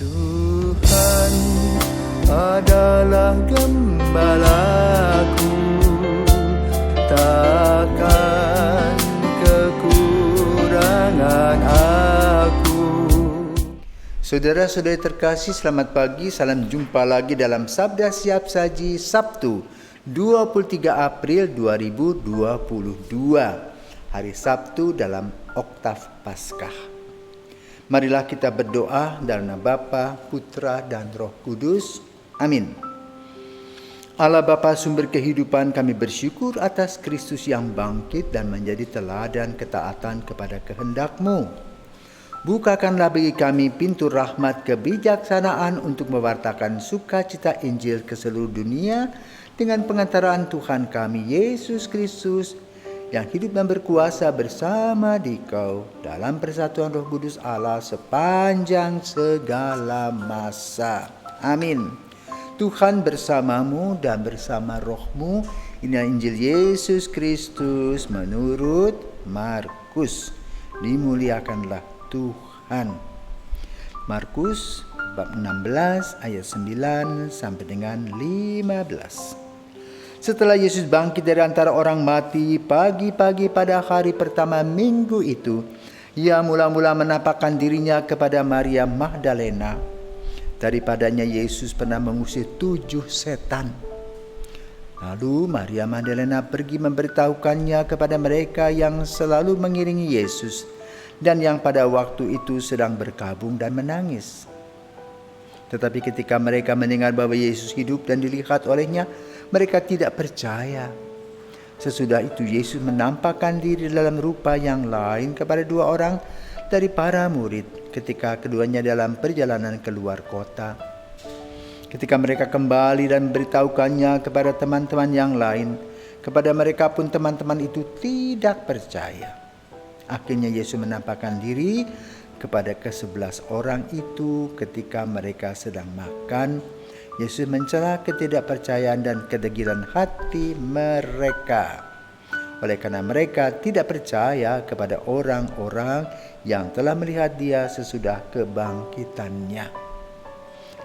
Tuhan adalah gembalaku, takkan kekurangan aku. Saudara-saudari terkasih, selamat pagi. Salam jumpa lagi dalam Sabda Siap Saji Sabtu 23 April 2022. Hari Sabtu dalam Oktav Paskah. Marilah kita berdoa dalam nama Bapa, Putra, dan Roh Kudus. Amin. Allah Bapa sumber kehidupan, kami bersyukur atas Kristus yang bangkit dan menjadi teladan ketaatan kepada kehendak-Mu. Bukakanlah bagi kami pintu rahmat kebijaksanaan untuk mewartakan sukacita Injil ke seluruh dunia dengan pengantaraan Tuhan kami Yesus Kristus yang hidup dan berkuasa bersama Dikau dalam persatuan Roh Kudus Allah sepanjang segala masa. Amin. Tuhan bersamamu dan bersama rohmu. Inilah Injil Yesus Kristus menurut Markus. Dimuliakanlah Tuhan. Markus bab 16 ayat 9 sampai dengan 15. Setelah Yesus bangkit dari antara orang mati, pagi-pagi pada hari pertama minggu itu, ia mula-mula menampakkan dirinya kepada Maria Magdalena. Daripadanya Yesus pernah mengusir 7 setan. Lalu Maria Magdalena pergi memberitahukannya kepada mereka yang selalu mengiringi Yesus dan yang pada waktu itu sedang berkabung dan menangis. Tetapi ketika mereka mendengar bahwa Yesus hidup dan dilihat olehnya, mereka tidak percaya. Sesudah itu Yesus menampakkan diri dalam rupa yang lain kepada 2 orang dari para murid ketika keduanya dalam perjalanan keluar kota. Ketika mereka kembali dan memberitahukannya kepada teman-teman yang lain, kepada mereka pun teman-teman itu tidak percaya. Akhirnya Yesus menampakkan diri kepada ke-11 orang itu ketika mereka sedang makan. Yesus mencela ketidakpercayaan dan kedegilan hati mereka. Oleh karena mereka tidak percaya kepada orang-orang yang telah melihat Dia sesudah kebangkitannya.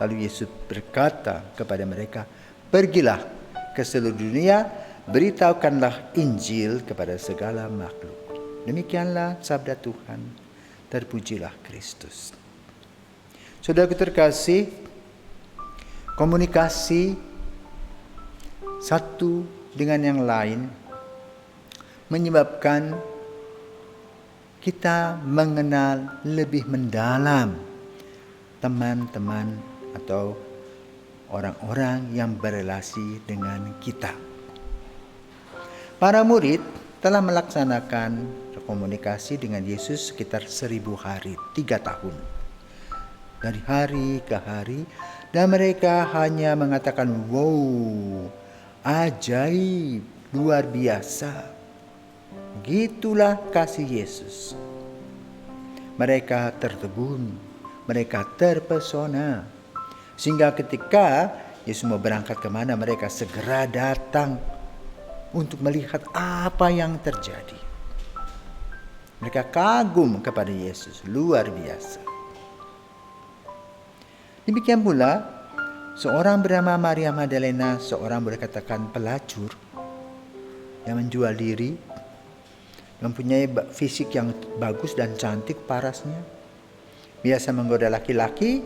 Lalu Yesus berkata kepada mereka, "Pergilah ke seluruh dunia, beritahukanlah Injil kepada segala makhluk." Demikianlah sabda Tuhan. Terpujilah Kristus. Saudaraku terkasih, komunikasi satu dengan yang lain menyebabkan kita mengenal lebih mendalam teman-teman atau orang-orang yang berelasi dengan kita. Para murid telah melaksanakan komunikasi dengan Yesus sekitar 1000 hari, 3 tahun. Dari hari ke hari, dan mereka hanya mengatakan, "Wow, ajaib, luar biasa." Gitulah kasih Yesus. Mereka tertegun, mereka terpesona. Sehingga ketika Yesus mau berangkat kemana, mereka segera datang untuk melihat apa yang terjadi. Mereka kagum kepada Yesus, luar biasa. Demikian pula seorang bernama Maria Magdalena, seorang boleh katakan pelacur yang menjual diri, mempunyai fisik yang bagus dan cantik parasnya, biasa menggoda laki-laki,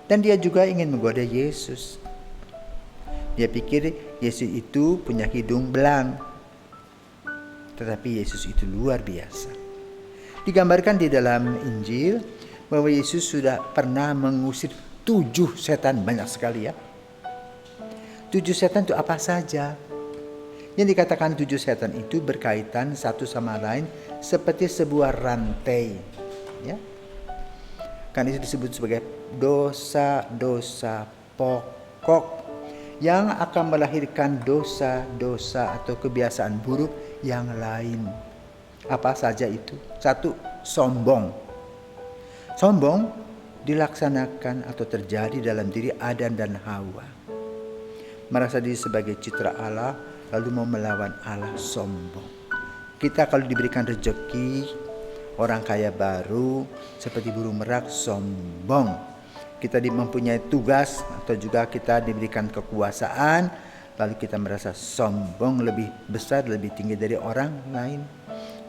dan dia juga ingin menggoda Yesus. Dia pikir Yesus itu punya hidung belang, tetapi Yesus itu luar biasa. Digambarkan di dalam Injil bahwa Yesus sudah pernah mengusir 7 setan, banyak sekali ya. 7 setan itu apa saja? Yang dikatakan 7 setan itu berkaitan satu sama lain seperti sebuah rantai, ya. Kan itu disebut sebagai dosa-dosa pokok yang akan melahirkan dosa-dosa atau kebiasaan buruk yang lain. Apa saja itu? 1, sombong. Sombong dilaksanakan atau terjadi dalam diri Adam dan Hawa. Merasa diri sebagai citra Allah, lalu mau melawan Allah, sombong. Kita kalau diberikan rezeki, orang kaya baru, seperti burung merak, sombong. kita mempunyai tugas atau juga kita diberikan kekuasaan, lalu kita merasa sombong lebih besar, lebih tinggi dari orang lain.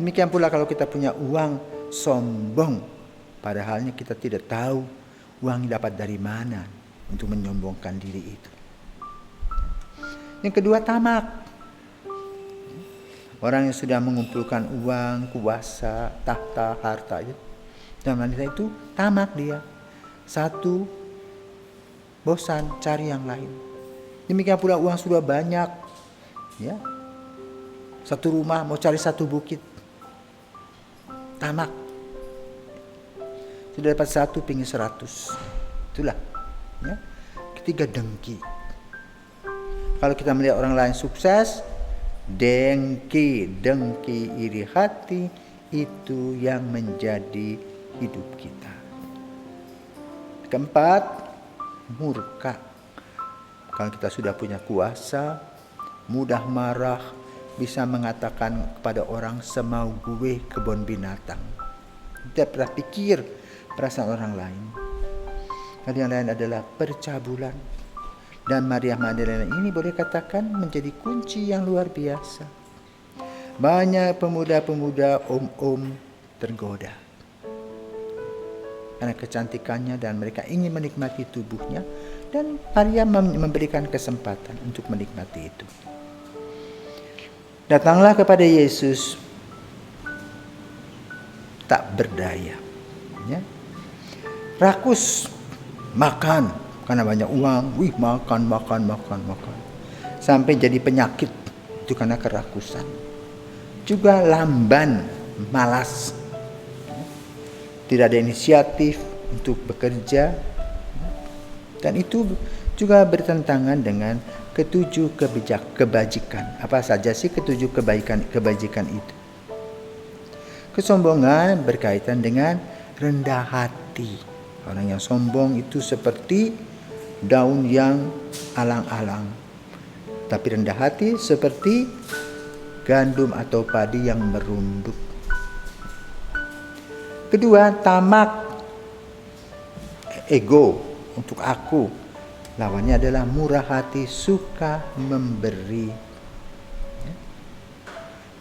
Demikian pula kalau kita punya uang, sombong, padahalnya kita tidak tahu uang dapat dari mana untuk menyombongkan diri itu. Yang kedua, tamak. Orang yang sudah mengumpulkan uang, kuasa, tahta, harta, dan wanita itu tamak dia. Satu, bosan cari yang lain. Demikian pula uang sudah banyak, ya. Satu rumah mau cari satu bukit, tamak. Sudah dapat satu, pingin 100. Itulah, ya. Ketiga, dengki. Kalau kita melihat orang lain sukses, dengki, iri hati, itu yang menjadi hidup kita. Keempat, murka. Kalau kita sudah punya kuasa, mudah marah, bisa mengatakan kepada orang semau gue kebun binatang. Tidak pernah pikir perasaan orang lain. Dan yang lain adalah percabulan. Dan Maria Magdalena ini boleh katakan menjadi kunci yang luar biasa. Banyak pemuda-pemuda om-om tergoda karena kecantikannya dan mereka ingin menikmati tubuhnya, dan Maria memberikan kesempatan untuk menikmati itu. Datanglah kepada Yesus tak berdaya, ya. Rakus, makan karena banyak uang, makan. Sampai jadi penyakit, itu karena kerakusan. Juga lamban, malas. Tidak ada inisiatif untuk bekerja. Dan itu juga bertentangan dengan ketujuh kebajikan. Apa saja sih ketujuh kebajikan itu? Kesombongan berkaitan dengan rendah hati. Orang yang sombong itu seperti daun yang alang-alang, tapi rendah hati seperti gandum atau padi yang merunduk. Kedua, tamak, ego, untuk aku. Lawannya adalah murah hati, suka memberi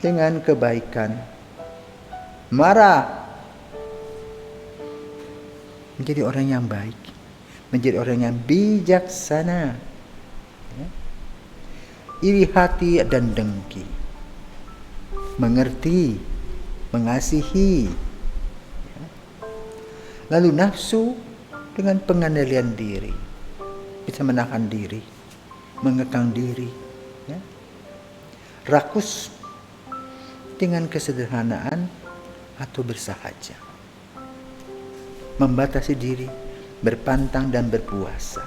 dengan kebaikan. Marah, menjadi orang yang baik, menjadi orang yang bijaksana. Iri hati dan dengki, mengerti, mengasihi. Lalu nafsu dengan pengendalian diri, bisa menahan diri, mengekang diri. Rakus dengan kesederhanaan atau bersahaja, membatasi diri, berpantang dan berpuasa.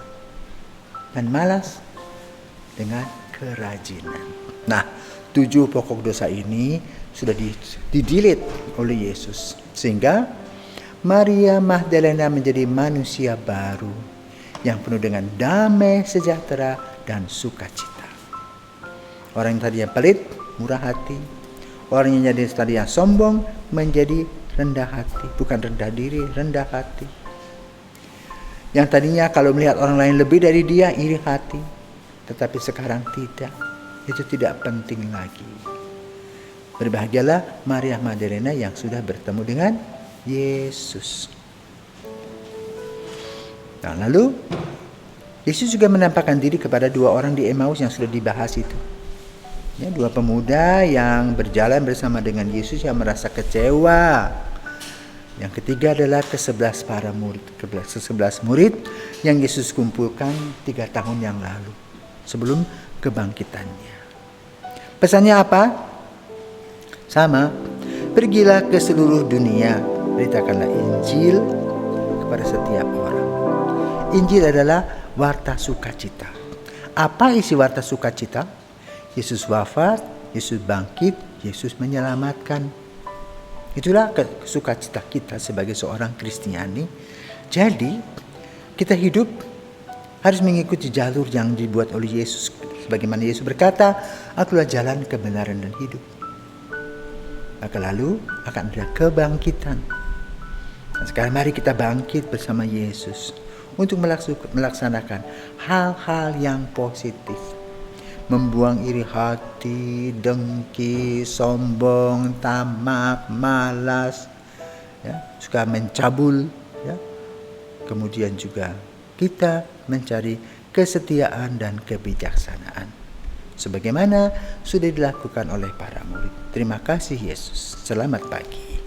Dan malas dengan kerajinan. Nah, 7 pokok dosa ini sudah didilit oleh Yesus, sehingga Maria Magdalena menjadi manusia baru yang penuh dengan damai, sejahtera, dan sukacita. Orang yang tadinya pelit, murah hati. Orang yang tadinya sombong menjadi rendah hati. Bukan rendah diri, rendah hati. Yang tadinya kalau melihat orang lain lebih dari dia, iri hati. Tetapi sekarang tidak. Itu tidak penting lagi. Berbahagialah Maria Magdalena yang sudah bertemu dengan Yesus. Nah, lalu Yesus juga menampakkan diri kepada 2 orang di Emmaus yang sudah dibahas itu. 2 pemuda yang berjalan bersama dengan Yesus yang merasa kecewa. Yang ketiga adalah ke-11 para murid, ke-11 murid yang Yesus kumpulkan 3 tahun yang lalu sebelum kebangkitannya. Pesannya apa? Sama. Pergilah ke seluruh dunia, beritakanlah Injil kepada setiap orang. Injil adalah warta sukacita. Apa isi warta sukacita? Yesus wafat, Yesus bangkit, Yesus menyelamatkan. Itulah sukacita kita sebagai seorang Kristiani. Jadi kita hidup harus mengikuti jalur yang dibuat oleh Yesus. Sebagaimana Yesus berkata, akulah jalan, kebenaran, dan hidup. Maka lalu akan ada kebangkitan. Nah, sekarang mari kita bangkit bersama Yesus untuk melaksanakan hal-hal yang positif. Membuang iri hati, dengki, sombong, tamak, malas, ya, suka mencabul, ya. Kemudian juga kita mencari kesetiaan dan kebijaksanaan, sebagaimana sudah dilakukan oleh para murid. Terima kasih Yesus. Selamat pagi.